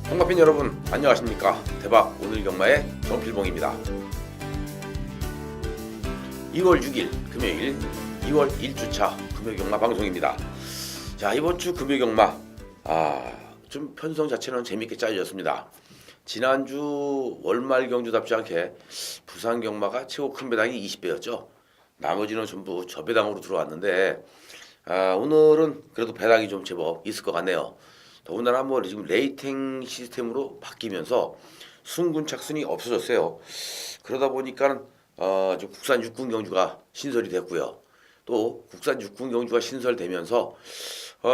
홍마팬 여러분 안녕하십니까. 대박 오늘 경마의 정필봉입니다. 2월 6일 금요일 2월 1주차 금요경마 방송입니다. 자, 이번 주 금요경마 좀 편성 자체는 재밌게 짜여졌습니다. 지난주 월말 경주답지 않게 부산 경마가 최고 큰 배당이 20배였죠. 나머지는 전부 저배당으로 들어왔는데 오늘은 그래도 배당이 좀 제법 있을 것 같네요. 더군다나 뭐 지금 레이팅 시스템으로 바뀌면서 순군 착순이 없어졌어요. 그러다 보니까 좀 국산 육군 경주가 신설이 됐고요. 또 국산 육군 경주가 신설되면서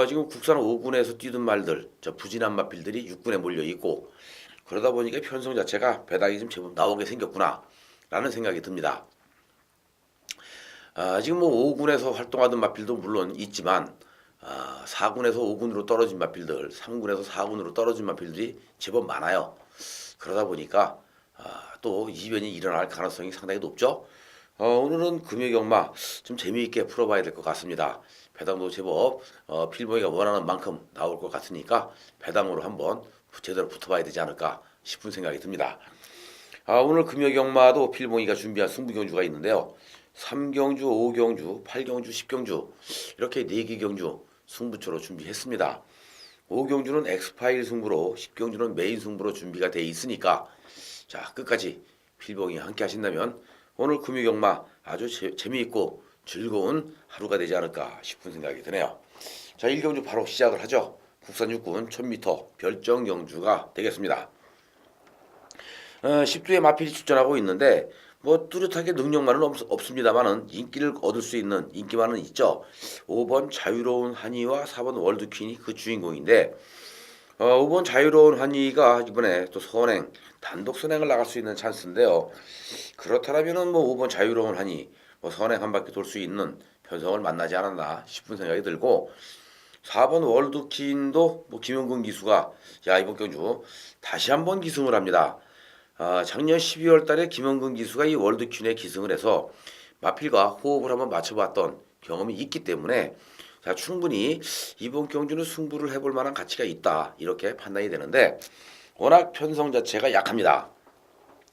지금 국산 5군에서 뛰던 말들, 부진한 마필들이 6군에 몰려 있고 그러다 보니까 편성 자체가 배당이 좀 제법 나오게 생겼구나라는 생각이 듭니다. 지금 뭐 5군에서 활동하던 마필도 물론 있지만 4군에서 5군으로 떨어진 마필들, 3군에서 4군으로 떨어진 마필들이 제법 많아요. 그러다 보니까 또 이변이 일어날 가능성이 상당히 높죠. 오늘은 금요경마 좀 재미있게 풀어봐야 될 것 같습니다. 배당도 제법 필봉이가 원하는 만큼 나올 것 같으니까 배당으로 한번 제대로 붙어봐야 되지 않을까 싶은 생각이 듭니다. 오늘 금요경마도 필봉이가 준비한 승부경주가 있는데요. 3경주, 5경주, 8경주, 10경주 이렇게 4개 경주 승부처로 준비했습니다. 5경주는 엑스파일 승부로 10경주는 메인 승부로 준비가 되어 있으니까 자, 끝까지 필봉이 함께 하신다면 오늘 금요경마 아주 재미있고 즐거운 하루가 되지 않을까 싶은 생각이 드네요. 자, 1경주 바로 시작을 하죠. 국산 육군 1000m 별정 경주가 되겠습니다. 10두의 마필이 출전하고 있는데 뭐 뚜렷하게 능력만은 없습니다만은 인기를 얻을 수 있는 인기만은 있죠. 5번 자유로운 한이와 4번 월드퀸이 그 주인공인데 5번 자유로운 한이가 이번에 또 선행 단독 선행을 나갈 수 있는 찬스인데요. 그렇다면은 뭐 5번 자유로운 한이 뭐 선행 한 바퀴 돌 수 있는 편성을 만나지 않았나 싶은 생각이 들고 4번 월드퀸도 뭐 김영근 기수가 이번 경주 다시 한번 기승을 합니다. 작년 12월 달에 김영근 기수가 이 월드퀸에 기승을 해서 마필과 호흡을 한번 맞춰봤던 경험이 있기 때문에 충분히 이번 경주는 승부를 해볼 만한 가치가 있다 이렇게 판단이 되는데 워낙 편성 자체가 약합니다.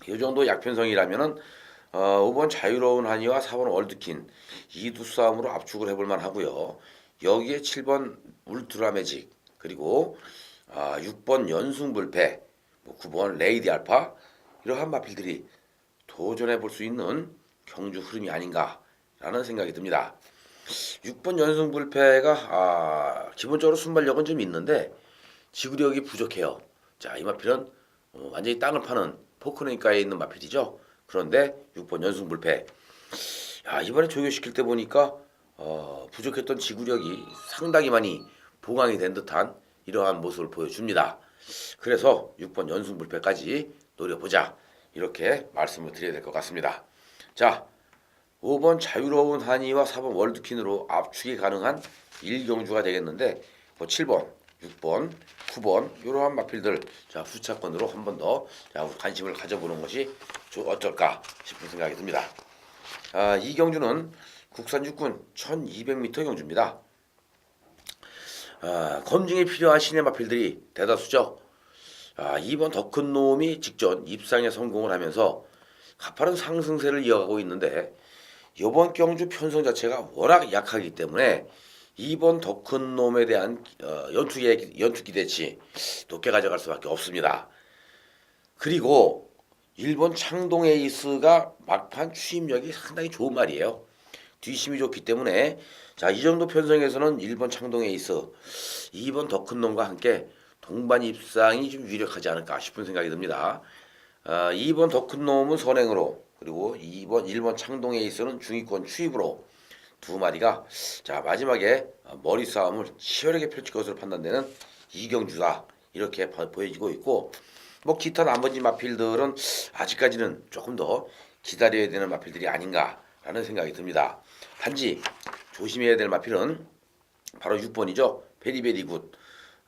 이 정도 약편성이라면은 5번 자유로운 한이와 4번 월드퀸 이 두 싸움으로 압축을 해볼 만하고요. 여기에 7번 울트라 매직 그리고 6번 연승불패 9번 레이디 알파 이러한 마필들이 도전해 볼 수 있는 경주 흐름이 아닌가라는 생각이 듭니다. 6번 연승불패가 기본적으로 순발력은 좀 있는데 지구력이 부족해요. 자, 이 마필은 완전히 땅을 파는 포크레인가에 있는 마필이죠. 그런데 6번 연승불패 이번에 조교시킬 때 보니까 부족했던 지구력이 상당히 많이 보강이 된 듯한 이러한 모습을 보여줍니다. 그래서 6번 연승불패까지 노려보자 이렇게 말씀을 드려야 될 것 같습니다. 자, 5번 자유로운 한이와 4번 월드퀸으로 압축이 가능한 1경주가 되겠는데 7번, 6번, 9번 이러한 마필들 후차권으로 한 번 더 관심을 가져보는 것이 어떨까 싶은 생각이 듭니다. 이 경주는 국산 육군 1200m 경주입니다. 검증이 필요한 신의 마필들이 대다수죠. 2번 더 큰 놈이 직전 입상에 성공을 하면서 가파른 상승세를 이어가고 있는데 이번 경주 편성 자체가 워낙 약하기 때문에 2번 더 큰 놈에 대한 연투 기대치 높게 가져갈 수밖에 없습니다. 그리고 1번 창동 에이스가 막판 추임력이 상당히 좋은 말이에요. 뒷심이 좋기 때문에 이 정도 편성에서는 1번 창동 에이스 2번 더 큰 놈과 함께 동반 입상이 좀 유력하지 않을까 싶은 생각이 듭니다. 2번 더 큰 놈은 선행으로 그리고 1번 창동 에이스는 중위권 추입으로 두 마리가 마지막에 머리 싸움을 치열하게 펼칠 것으로 판단되는 이경주다 이렇게 보여지고 있고 뭐 기타 나머지 마필들은 아직까지는 조금 더 기다려야 되는 마필들이 아닌가라는 생각이 듭니다. 단지 조심해야 될 마필은 바로 6번이죠. 베리베리굿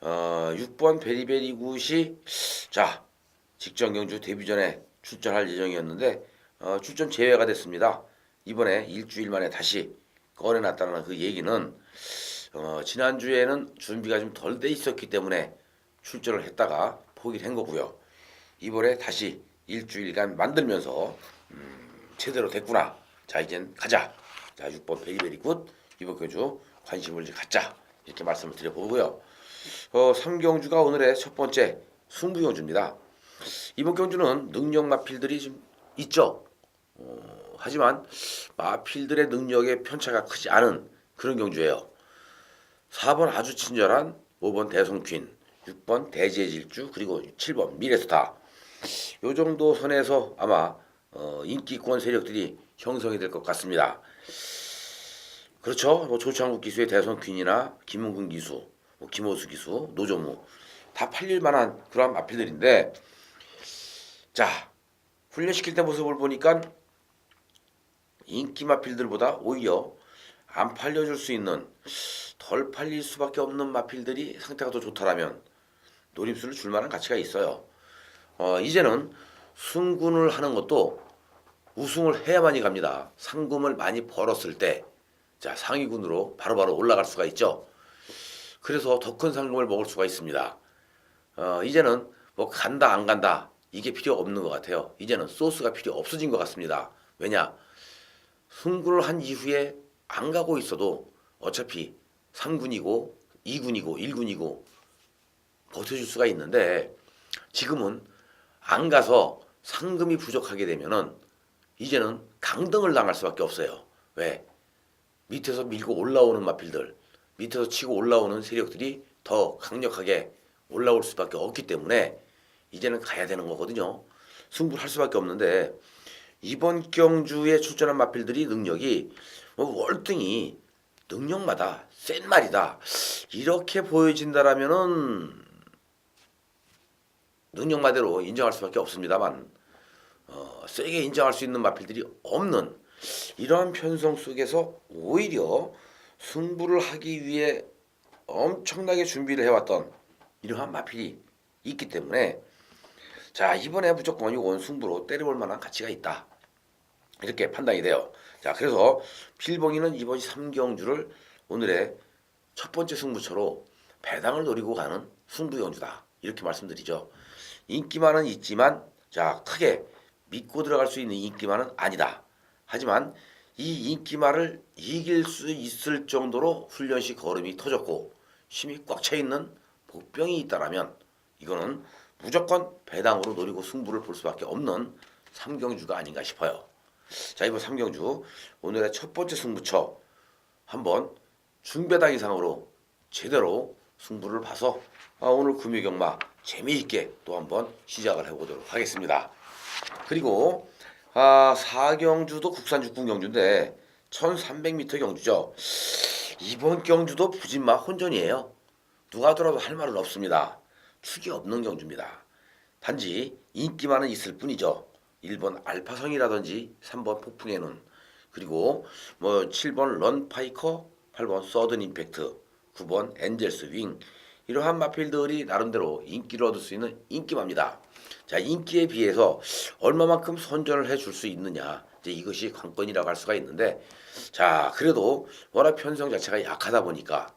6번 베리베리굿이 직전 경주 데뷔 전에 출전할 예정이었는데 출전 제외가 됐습니다. 이번에 일주일 만에 다시 꺼내놨다는 그 얘기는 지난주에는 준비가 좀 덜 돼 있었기 때문에 출전을 했다가 포기를 한 거고요. 이번에 다시 일주일간 만들면서 제대로 됐구나. 자 이젠 가자. 자 6번 베리베리 굿 이번 경주 관심을 이제 갖자 이렇게 말씀을 드려보고요. 3경주가 오늘의 첫 번째 승부경주입니다. 이번 경주는 능력 마필들이 좀 있죠. 하지만 마필들의 능력의 편차가 크지 않은 그런 경주예요. 4번 아주 친절한 5번 대성퀸 6번 대지의 질주 그리고 7번 미래스타 요 정도 선에서 아마 인기권 세력들이 형성이 될 것 같습니다. 그렇죠. 뭐 조창국 기수의 대성퀸이나 김은근 기수, 뭐 김호수 기수, 노조무 다 팔릴 만한 그러한 마필들인데 자 훈련시킬 때 모습을 보니까 인기 마필들보다 오히려 안 팔려줄 수 있는 덜 팔릴 수밖에 없는 마필들이 상태가 더 좋다라면 노림수를 줄 만한 가치가 있어요. 이제는 승군을 하는 것도 우승을 해야만이 갑니다. 상금을 많이 벌었을 때 자 상위군으로 바로바로 올라갈 수가 있죠. 그래서 더 큰 상금을 먹을 수가 있습니다. 이제는 뭐 간다 안 간다 이게 필요 없는 것 같아요. 이제는 소스가 필요 없어진 것 같습니다. 왜냐 승군을 한 이후에 안 가고 있어도 어차피 3군이고 2군이고 1군이고 버텨줄 수가 있는데 지금은 안 가서 상금이 부족하게 되면은 이제는 강등을 당할 수밖에 없어요. 왜? 밑에서 밀고 올라오는 마필들, 밑에서 치고 올라오는 세력들이 더 강력하게 올라올 수밖에 없기 때문에 이제는 가야 되는 거거든요. 승부를 할 수밖에 없는데 이번 경주에 출전한 마필들이 능력이 뭐 월등히 능력마다 센 말이다 이렇게 보여진다라면은 능력마대로 인정할 수밖에 없습니다만 세게 인정할 수 있는 마필들이 없는 이러한 편성 속에서 오히려 승부를 하기 위해 엄청나게 준비를 해왔던 이러한 마필이 있기 때문에 자 이번에 무조건 이건 승부로 때려볼 만한 가치가 있다 이렇게 판단이 돼요. 자 그래서 필봉이는 이번 3경주를 오늘의 첫 번째 승부처로 배당을 노리고 가는 승부경주다 이렇게 말씀드리죠. 인기만은 있지만 자 크게 믿고 들어갈 수 있는 인기만은 아니다. 하지만 이 인기만을 이길 수 있을 정도로 훈련시 걸음이 터졌고 힘이 꽉 차 있는 복병이 있다라면 이거는 무조건 배당으로 노리고 승부를 볼 수밖에 없는 3경주가 아닌가 싶어요. 자 이번 3경주 오늘의 첫 번째 승부처 한번 중배당 이상으로 제대로 승부를 봐서 오늘 금요경마 재미있게 또 한번 시작을 해보도록 하겠습니다. 그리고 4경주도 국산 육군 경주인데 1300m 경주죠. 이번 경주도 부진마 혼전이에요. 누가 들어도 할 말은 없습니다. 축이 없는 경주입니다. 단지 인기만은 있을 뿐이죠. 1번 알파성이라든지 3번 폭풍의 눈 그리고 뭐 7번 런파이커 8번 서든 임팩트 9번 엔젤스 윙 이러한 마필들이 나름대로 인기를 얻을 수 있는 인기마입니다. 자 인기에 비해서 얼마만큼 선전을 해줄 수 있느냐 이제 이것이 관건이라고 할 수가 있는데 자 그래도 워낙 편성 자체가 약하다 보니까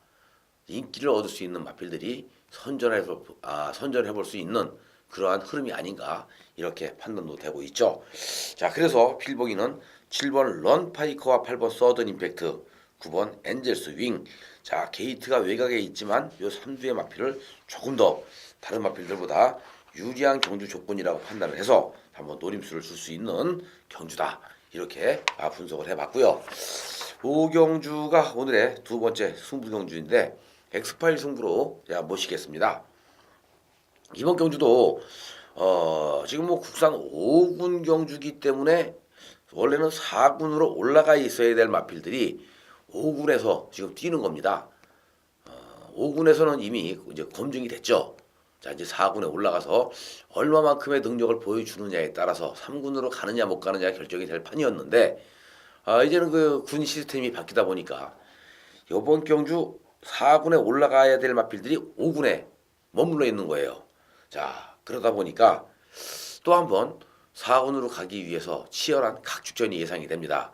인기를 얻을 수 있는 마필들이 선전해 볼 수 있는 그러한 흐름이 아닌가 이렇게 판단도 되고 있죠. 자 그래서 필보기는 7번 런파이커와 8번 서든 임팩트 9번 엔젤스 윙 자 게이트가 외곽에 있지만 요 3주의 마필을 조금 더 다른 마필들보다 유리한 경주 조건이라고 판단을 해서 한번 노림수를 줄 수 있는 경주다 이렇게 분석을 해봤고요. 5경주가 오늘의 두 번째 승부 경주인데 엑스파일 승부로 제가 모시겠습니다. 이번 경주도 지금 뭐 국산 5군 경주기 때문에 원래는 4군으로 올라가 있어야 될 마필들이 5군에서 지금 뛰는 겁니다. 5군에서는 이미 이제 검증이 됐죠. 자 이제 4군에 올라가서 얼마만큼의 능력을 보여주느냐에 따라서 3군으로 가느냐 못 가느냐 결정이 될 판이었는데 이제는 그 군 시스템이 바뀌다 보니까 이번 경주 4군에 올라가야 될 마필들이 5군에 머물러 있는 거예요. 자 그러다 보니까 또 한번 4군으로 가기 위해서 치열한 각축전이 예상이 됩니다.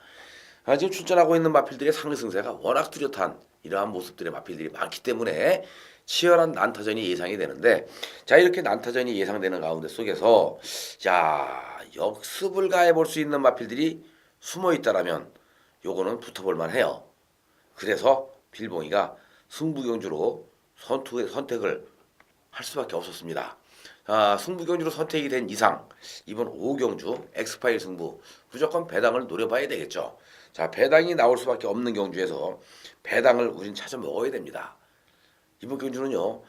지금 출전하고 있는 마필들의 상승세가 워낙 뚜렷한 이러한 모습들의 마필들이 많기 때문에 치열한 난타전이 예상이 되는데, 자, 이렇게 난타전이 예상되는 가운데 속에서 자, 역습을 가해 볼 수 있는 마필들이 숨어 있다라면 요거는 붙어볼 만해요. 그래서 필봉이가 승부경주로 선택을 할 수밖에 없었습니다. 승부경주로 선택이 된 이상 이번 5경주 엑스파일 승부 무조건 배당을 노려봐야 되겠죠. 자, 배당이 나올 수밖에 없는 경주에서 배당을 우린 찾아 먹어야 됩니다. 이번 경주는요,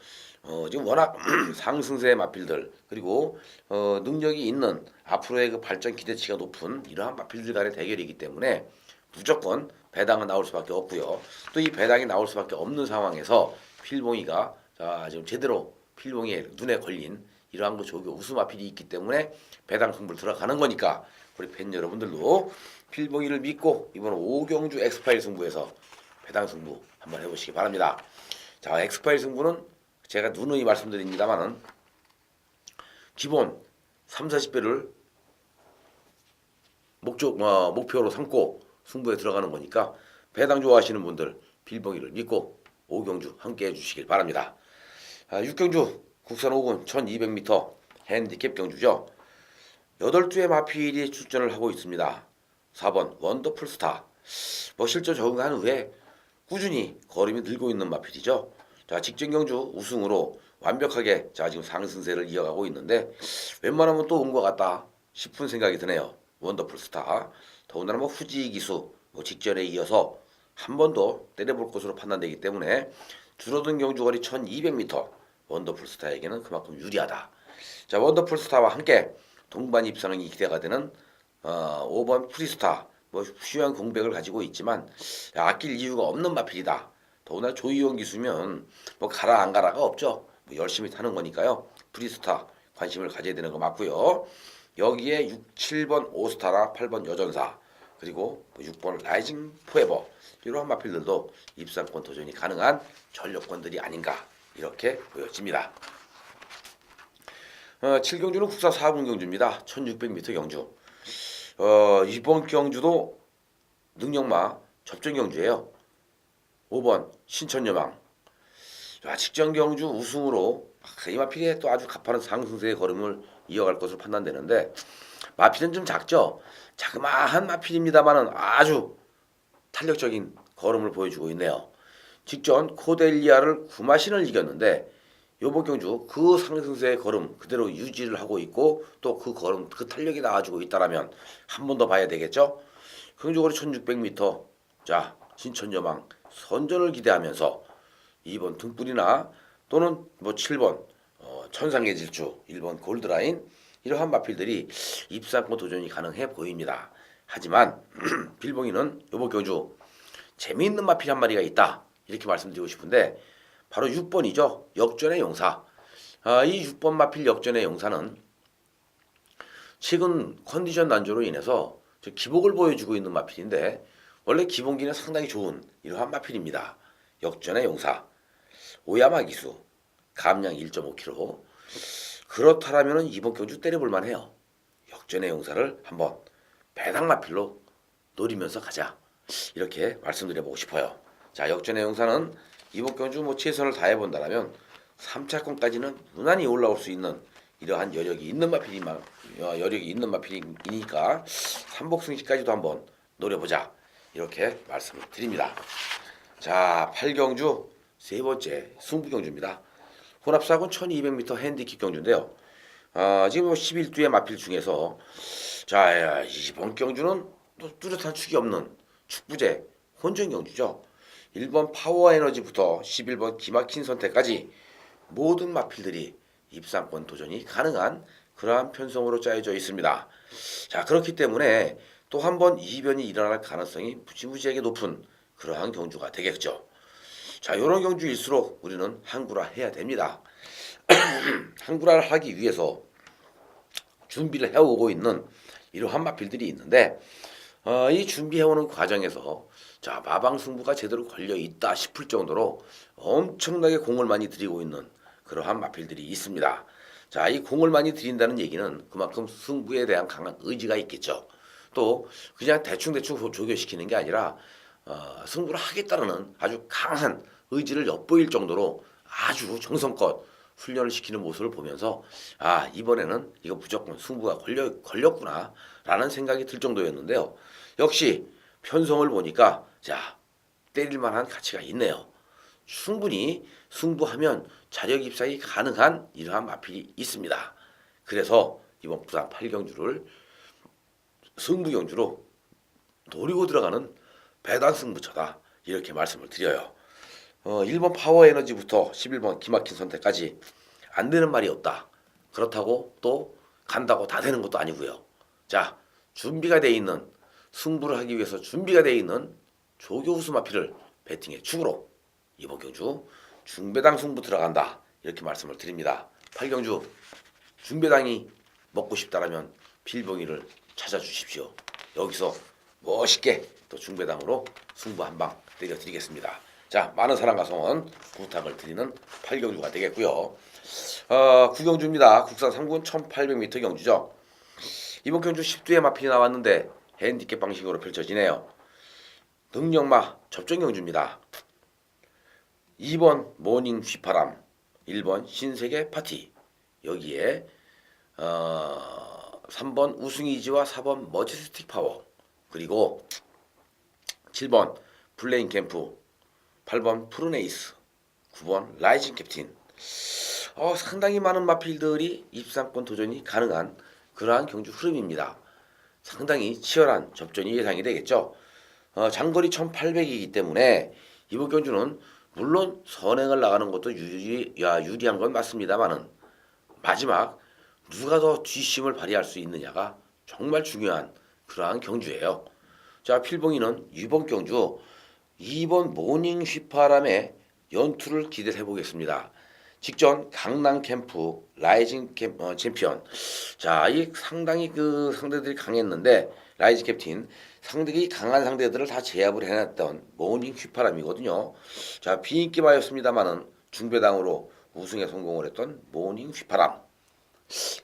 지금 워낙 상승세의 마필들 그리고 능력이 있는 앞으로의 그 발전 기대치가 높은 이러한 마필들 간의 대결이기 때문에 무조건 배당은 나올 수밖에 없고요. 또 이 배당이 나올 수밖에 없는 상황에서 필봉이가 자, 지금 제대로 필봉이의 눈에 걸린 이러한 그 조교 우수 마필이 있기 때문에 배당 승부를 들어가는 거니까 우리 팬 여러분들도 필봉이를 믿고 이번 5경주 엑스파일 승부에서 배당 승부 한번 해보시기 바랍니다. 자, 엑스파일 승부는 제가 누누이 말씀드립니다만은 기본 3, 40배를 목표로 삼고 승부에 들어가는 거니까 배당 좋아하시는 분들 필봉이를 믿고 5경주 함께 해주시길 바랍니다. 6경주 국산 5군 1200m 핸디캡 경주죠. 8주의 마필이 출전을 하고 있습니다. 4번 원더풀스타 실전 적응한 후에 꾸준히 걸음이 늘고 있는 마필이죠. 자, 직전 경주 우승으로 완벽하게 자 지금 상승세를 이어가고 있는데 웬만하면 또 온 것 같다 싶은 생각이 드네요. 원더풀스타 더군다나 후지 기수 직전에 이어서 한 번 더 때려볼 것으로 판단되기 때문에 줄어든 경주거리 1200m 원더풀스타에게는 그만큼 유리하다. 자, 원더풀스타와 함께 동반 입상이 기대가 되는 5번 프리스타 훌륭한 공백을 가지고 있지만 아낄 이유가 없는 마필이다. 더구나 조이용 기수면 가라 안 가라가 없죠. 열심히 타는 거니까요. 프리스타 관심을 가져야 되는 거 맞고요. 여기에 6, 7번 오스타라, 8번 여전사 그리고 6번 라이징 포에버 이러한 마필들도 입상권 도전이 가능한 전력권들이 아닌가 이렇게 보여집니다. 7경주는 국사 4분 경주입니다. 1600m 경주. 이번 경주도 능력마 접전 경주예요. 5번 신천여망. 직전 경주 우승으로 이 마필이 또 아주 가파른 상승세의 걸음을 이어갈 것으로 판단되는데 마필은 좀 작죠. 자그마한 마필입니다만은 아주 탄력적인 걸음을 보여주고 있네요. 직전 코델리아를 구마신을 이겼는데 요번 경주 그 상승세의 걸음 그대로 유지를 하고 있고 또 그 걸음 그 탄력이 나와주고 있다라면 한 번 더 봐야 되겠죠. 경주거리 1600m 자 신천여망 선전을 기대하면서 2번 등불이나 또는 7번 천상의 질주 1번 골드라인 이러한 마필들이 입상권 도전이 가능해 보입니다. 하지만 빌봉이는 요번 경주 재미있는 마필 한 마리가 있다 이렇게 말씀드리고 싶은데 바로 6번이죠. 역전의 용사. 이 6번 마필 역전의 용사는 최근 컨디션 난조로 인해서 기복을 보여주고 있는 마필인데 원래 기본기는 상당히 좋은 이러한 마필입니다. 역전의 용사. 오야마 기수. 감량 1.5kg. 그렇다라면 이번 경주 때려볼만 해요. 역전의 용사를 한번 배당 마필로 노리면서 가자. 이렇게 말씀드려보고 싶어요. 자, 역전의 용사는 이번 경주 최선을 다해본다면 3차권까지는 무난히 올라올 수 있는 이러한 여력이 있는 마필이니까 삼복승시까지도 한번 노려보자 이렇게 말씀을 드립니다. 자, 8경주 세 번째 승부경주입니다. 혼합사군 1200m 핸디캡 경주인데요. 지금 11두의 마필 중에서 자 이번 경주는 또 뚜렷한 축이 없는 축부제 혼전 경주죠. 1번 파워에너지부터 11번 기막힌 선택까지 모든 마필들이 입상권 도전이 가능한 그러한 편성으로 짜여져 있습니다. 자, 그렇기 때문에 또 한 번 이변이 일어날 가능성이 무지무지하게 높은 그러한 경주가 되겠죠. 자, 이런 경주일수록 우리는 항구라 해야 됩니다. 항구라를 하기 위해서 준비를 해오고 있는 이러한 마필들이 있는데 이 준비해오는 과정에서 자 마방 승부가 제대로 걸려 있다 싶을 정도로 엄청나게 공을 많이 들이고 있는 그러한 마필들이 있습니다. 자, 이 공을 많이 들인다는 얘기는 그만큼 승부에 대한 강한 의지가 있겠죠. 또 그냥 대충대충 조교시키는 게 아니라 승부를 하겠다는 아주 강한 의지를 엿보일 정도로 아주 정성껏 훈련을 시키는 모습을 보면서 아 이번에는 이거 무조건 승부가 걸렸구나 라는 생각이 들 정도였는데요. 역시 편성을 보니까 자 때릴 만한 가치가 있네요. 충분히 승부하면 자력 입상이 가능한 이러한 마필이 있습니다. 그래서 이번 부산 8경주를 승부경주로 노리고 들어가는 배당 승부처다 이렇게 말씀을 드려요. 1번 파워에너지부터 11번 기막힌 선택까지 안 되는 말이 없다. 그렇다고 또 간다고 다 되는 것도 아니고요. 자 준비가 돼 있는 승부를 하기 위해서 준비가 돼 있는 조교우수 마필을 배팅의 축으로 이번 경주 중배당 승부 들어간다 이렇게 말씀을 드립니다. 8경주 중배당이 먹고 싶다라면 필봉이를 찾아주십시오. 여기서 멋있게 또 중배당으로 승부 한방 때려드리겠습니다. 자 많은 사랑과 성원 부탁을 드리는 8경주가 되겠고요. 9경주입니다. 국산 3군 1800m 경주죠. 이번 경주 10두의 마필이 나왔는데 핸디캡 방식으로 펼쳐지네요. 능력마 접전 경주입니다. 2번 모닝 휘파람, 1번 신세계 파티, 여기에 3번 우승이지와 4번 머지스틱 파워, 그리고 7번 플레인 캠프, 8번 푸르네이스, 9번 라이징 캡틴. 상당히 많은 마필들이 입상권 도전이 가능한 그러한 경주 흐름입니다. 상당히 치열한 접전이 예상이 되겠죠. 장거리 1800이기 때문에 이번 경주는 물론 선행을 나가는 것도 유리한 건 맞습니다만은 마지막 누가 더 뒷심을 발휘할 수 있느냐가 정말 중요한 그러한 경주예요. 자 필봉이는 이번 경주 2번 모닝 휘파람의 연투를 기대해 보겠습니다. 직전 강남 캠프 라이징 챔피언. 자, 이 상당히 그 상대들이 강했는데 라이징 캡틴 상당히 강한 상대들을 다 제압을 해냈던 모닝 휘파람이거든요. 자, 비인기마였습니다만은 중배당으로 우승에 성공을 했던 모닝 휘파람.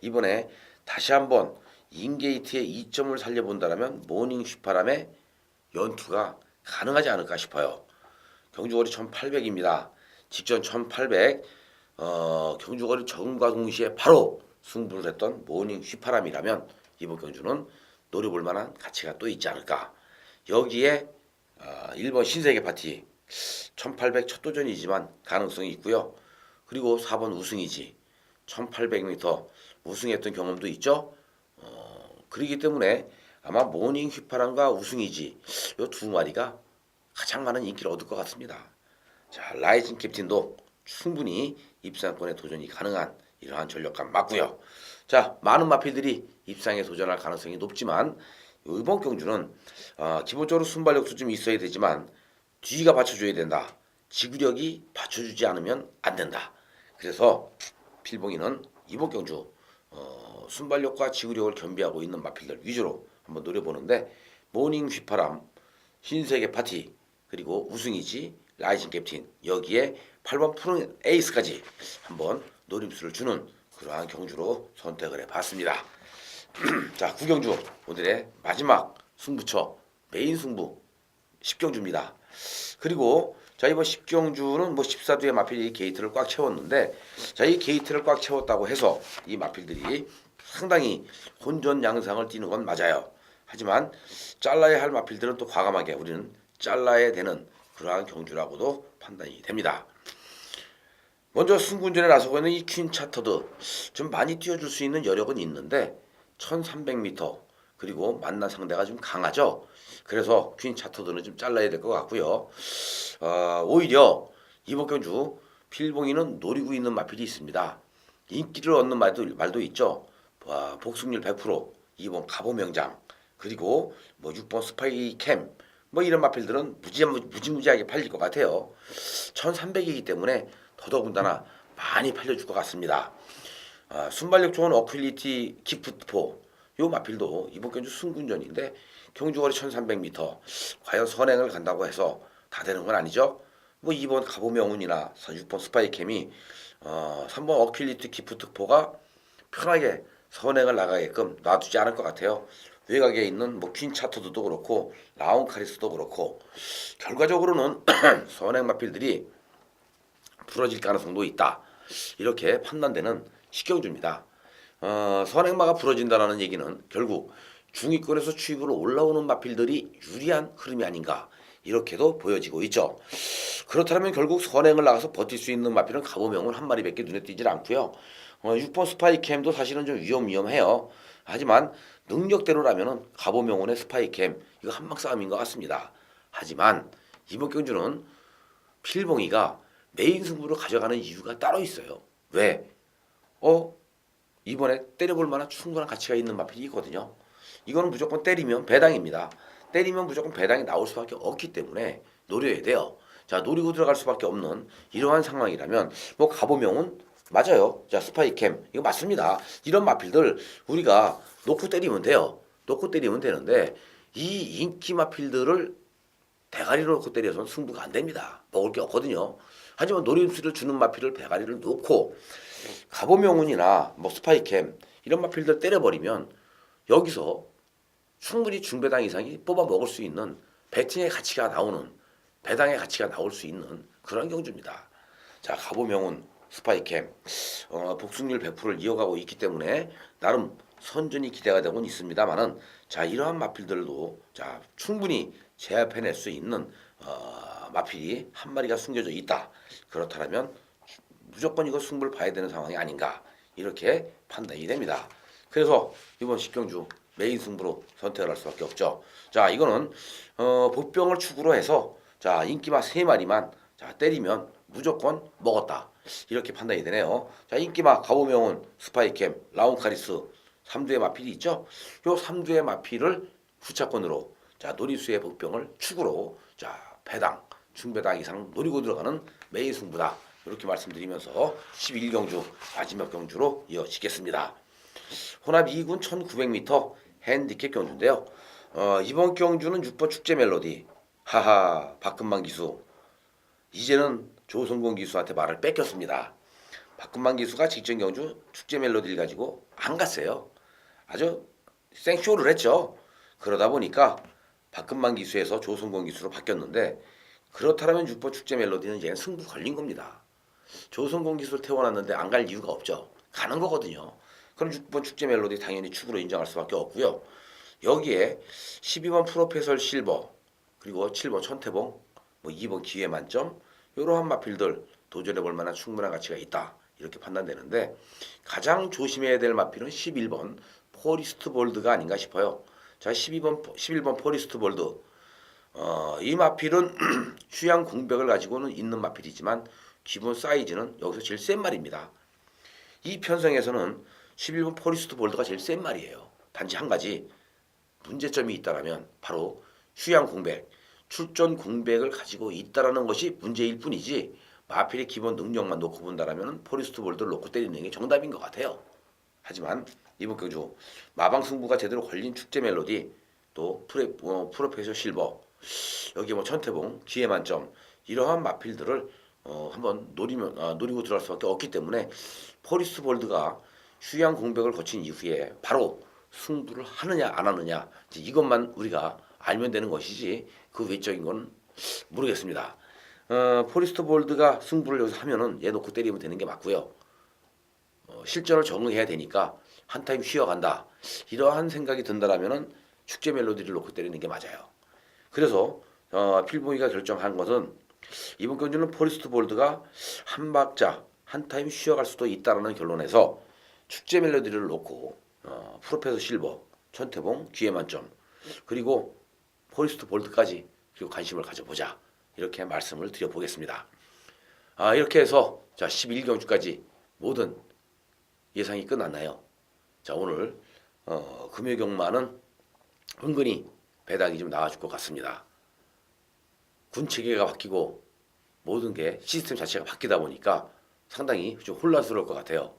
이번에 다시 한번 인게이트의 이점을 살려본다면 모닝 휘파람의 연투가 가능하지 않을까 싶어요. 경주거리 1800입니다. 직전 1800 경주거리 적응과 동시에 바로 승부를 했던 모닝 휘파람이라면 이번 경주는 노려볼 만한 가치가 또 있지 않을까. 여기에 1번 신세계 파티 1800 첫 도전이지만 가능성이 있고요. 그리고 4번 우승이지 1800m 우승했던 경험도 있죠. 그렇기 때문에 아마 모닝 휘파람과 우승이지 이 두 마리가 가장 많은 인기를 얻을 것 같습니다. 자 라이징 캡틴도 충분히 입상권에 도전이 가능한 이러한 전력감 맞고요. 자 많은 마필들이 입상에 도전할 가능성이 높지만 이번 경주는 기본적으로 순발력도 좀 있어야 되지만 뒤가 받쳐줘야 된다. 지구력이 받쳐주지 않으면 안 된다. 그래서 필봉이는 이번 경주 순발력과 지구력을 겸비하고 있는 마필들 위주로 한번 노려보는데 모닝 휘파람, 신세계 파티, 그리고 우승이지 라이징 캡틴 여기에 8번 푸른 에이스까지 한번 노림수를 주는 그러한 경주로 선택을 해봤습니다. 자 9경주 오늘의 마지막 승부처 메인 승부 10경주입니다. 그리고 자 이번 10경주는 뭐 14두의 마필이 게이트를 꽉 채웠는데 자 이 게이트를 꽉 채웠다고 해서 이 마필들이 상당히 혼전 양상을 띠는 건 맞아요. 하지만 잘라야 할 마필들은 또 과감하게 우리는 잘라야 되는 그러한 경주라고도 판단이 됩니다. 먼저 승군전에 나서고 있는 이 퀸 차터드 좀 많이 뛰어줄 수 있는 여력은 있는데 1300m 그리고 만난 상대가 좀 강하죠. 그래서 퀸 차터드는 좀 잘라야 될 것 같고요. 오히려 이번 경주 필봉이는 노리고 있는 마필이 있습니다. 인기를 얻는 말도 있죠. 복승률 100% 2번 가보명장 그리고 뭐 6번 스파이 캠 뭐 이런 마필들은 무지무지하게 팔릴 것 같아요. 1300이기 때문에 더더군다나 많이 팔려줄 것 같습니다. 순발력 좋은 어필리티 기프트포 요 마필도 이번 경주 승군전인데 경주거리 1300m 과연 선행을 간다고 해서 다 되는 건 아니죠. 뭐 2번 가보명운이나 6번 스파이캠이 3번 어킬리티 기프트포가 편하게 선행을 나가게끔 놔두지 않을 것 같아요. 외곽에 있는 뭐 퀸 차터드도 그렇고 라운 카리스도 그렇고 결과적으로는 선행 마필들이 부러질 가능성도 있다. 이렇게 판단되는 식경주입니다. 선행마가 부러진다는 얘기는 결국 중위권에서 추입으로 올라오는 마필들이 유리한 흐름이 아닌가 이렇게도 보여지고 있죠. 그렇다면 결국 선행을 나가서 버틸 수 있는 마필은 가보명은 한 마리밖에 눈에 띄질 않고요. 6번 스파이캠도 사실은 좀 위험해요. 하지만 능력대로라면은 가보명운의 스파이캠 이거 한방 싸움인 것 같습니다. 하지만 이번 경주는 필봉이가 메인 승부를 가져가는 이유가 따로 있어요. 왜? 이번에 때려볼 만한 충분한 가치가 있는 마필이 있거든요. 이거는 무조건 때리면 배당입니다. 때리면 무조건 배당이 나올 수밖에 없기 때문에 노려야 돼요. 자, 노리고 들어갈 수밖에 없는 이러한 상황이라면 뭐 가보명은 맞아요. 자, 스파이캠 이거 맞습니다. 이런 마필들 우리가 놓고 때리면 돼요. 놓고 때리면 되는데 이 인기 마필들을 대가리로 놓고 때려서는 승부가 안 됩니다. 먹을 게 없거든요. 하지만 노림수를 주는 마필을 대가리를 놓고 가보명운이나 뭐 스파이캠 이런 마필들 때려버리면 여기서 충분히 중배당 이상이 뽑아 먹을 수 있는 배팅의 가치가 나오는 배당의 가치가 나올 수 있는 그런 경주입니다. 자, 가보명운 스파이캠 복승률 100%를 이어가고 있기 때문에 나름 선전이 기대가 되곤 있습니다만은 자, 이러한 마필들도 자 충분히 제압해낼 수 있는 마필이 한 마리가 숨겨져 있다. 그렇다면 무조건 이거 승부를 봐야 되는 상황이 아닌가 이렇게 판단이 됩니다. 그래서 이번 식경주 메인 승부로 선택을 할 수밖에 없죠. 자, 이거는 복병을 축으로 해서 자 인기마 3마리만 자 때리면 무조건 먹었다 이렇게 판단이 되네요. 자, 인기마 가보명운 스파이캠 라운카리스 3두의 마필이 있죠. 요 3두의 마필을 후차권으로 자 노리수의 복병을 축으로 자 배당 중배당 이상 노리고 들어가는 메인 승부다 이렇게 말씀드리면서 11경주 마지막 경주로 이어지겠습니다. 혼합 2군 1900m 핸디캡 경주인데요. 이번 경주는 6번 축제 멜로디 하하 박금만 기수 이제는 조성곤 기수한테 말을 뺏겼습니다. 박금만 기수가 직전 경주 축제 멜로디를 가지고 안 갔어요. 아주 생쇼를 했죠. 그러다 보니까 박금만 기수에서 조성곤 기수로 바뀌었는데 그렇다면 6번 축제 멜로디는 이제는 승부 걸린 겁니다. 조성곤 기수를 태워놨는데 안 갈 이유가 없죠. 가는 거거든요. 그럼 6번 축제 멜로디 당연히 축으로 인정할 수밖에 없고요. 여기에 12번 프로페설 실버 그리고 7번 천태봉 뭐 2번 기회 만점 이러한 마필들 도전해볼 만한 충분한 가치가 있다 이렇게 판단되는데 가장 조심해야 될 마필은 11번 포리스트 볼드가 아닌가 싶어요. 자, 11번 포리스트 볼드 이 마필은 휴양 공백을 가지고는 있는 마필이지만 기본 사이즈는 여기서 제일 센 말입니다. 이 편성에서는 11번 포리스트 볼드가 제일 센 말이에요. 단지 한 가지 문제점이 있다라면 바로 휴양 공백, 출전 공백을 가지고 있다라는 것이 문제일 뿐이지 마필의 기본 능력만 놓고 본다라면 포리스트 볼드를 놓고 때리는 게 정답인 것 같아요. 하지만 이번 경주 마방 승부가 제대로 걸린 축제 멜로디 또 프로페셔 실버 여기 뭐 천태봉 기회 만점 이러한 마필들을 한번 노리고 들어갈 수밖에 없기 때문에 포리스트 볼드가 휴양 공백을 거친 이후에 바로 승부를 하느냐 안 하느냐 이것만 우리가 알면 되는 것이지 그 외적인 건 모르겠습니다. 포리스트 볼드가 승부를 여기서 하면은 얘 놓고 때리면 되는 게 맞고요. 실전을 적응해야 되니까 한 타임 쉬어간다 이러한 생각이 든다라면은 축제 멜로디를 놓고 때리는 게 맞아요. 그래서 필봉이가 결정한 것은 이번 경주는 포리스트 볼드가 한 박자 한 타임 쉬어갈 수도 있다라는 결론에서 축제 멜로디를 놓고 프로페서 실버, 천태봉, 기회 만점 그리고 포리스트 볼드까지 그리고 관심을 가져보자 이렇게 말씀을 드려보겠습니다. 이렇게 해서 자 11경주까지 모든 예상이 끝났나요? 자, 오늘 금요경마는 은근히 배당이 좀 나와줄 것 같습니다. 군 체계가 바뀌고 모든 게 시스템 자체가 바뀌다 보니까 상당히 좀 혼란스러울 것 같아요.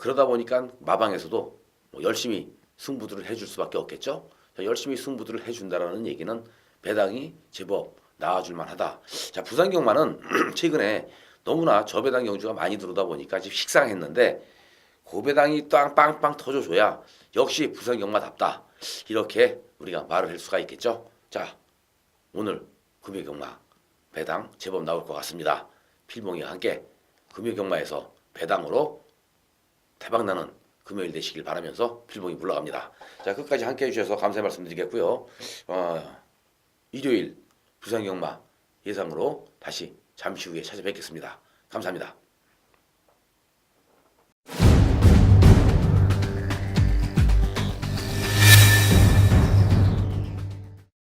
그러다 보니까 마방에서도 뭐 열심히 승부들을 해줄 수밖에 없겠죠. 자, 열심히 승부들을 해준다라는 얘기는 배당이 제법 나와줄 만하다. 자, 부산경마는 최근에 너무나 저배당 경주가 많이 들어오다 보니까 지금 식상했는데 고배당이 빵빵 터져줘야 역시 부산경마답다. 이렇게 우리가 말을 할 수가 있겠죠. 자, 오늘 금요경마 배당 제법 나올 것 같습니다. 필봉이와 함께 금요경마에서 배당으로 대박나는 금요일 되시길 바라면서 필봉이 물러갑니다. 자, 끝까지 함께 해주셔서 감사의 말씀드리겠고요. 일요일 부산경마 예상으로 다시 잠시 후에 찾아뵙겠습니다. 감사합니다.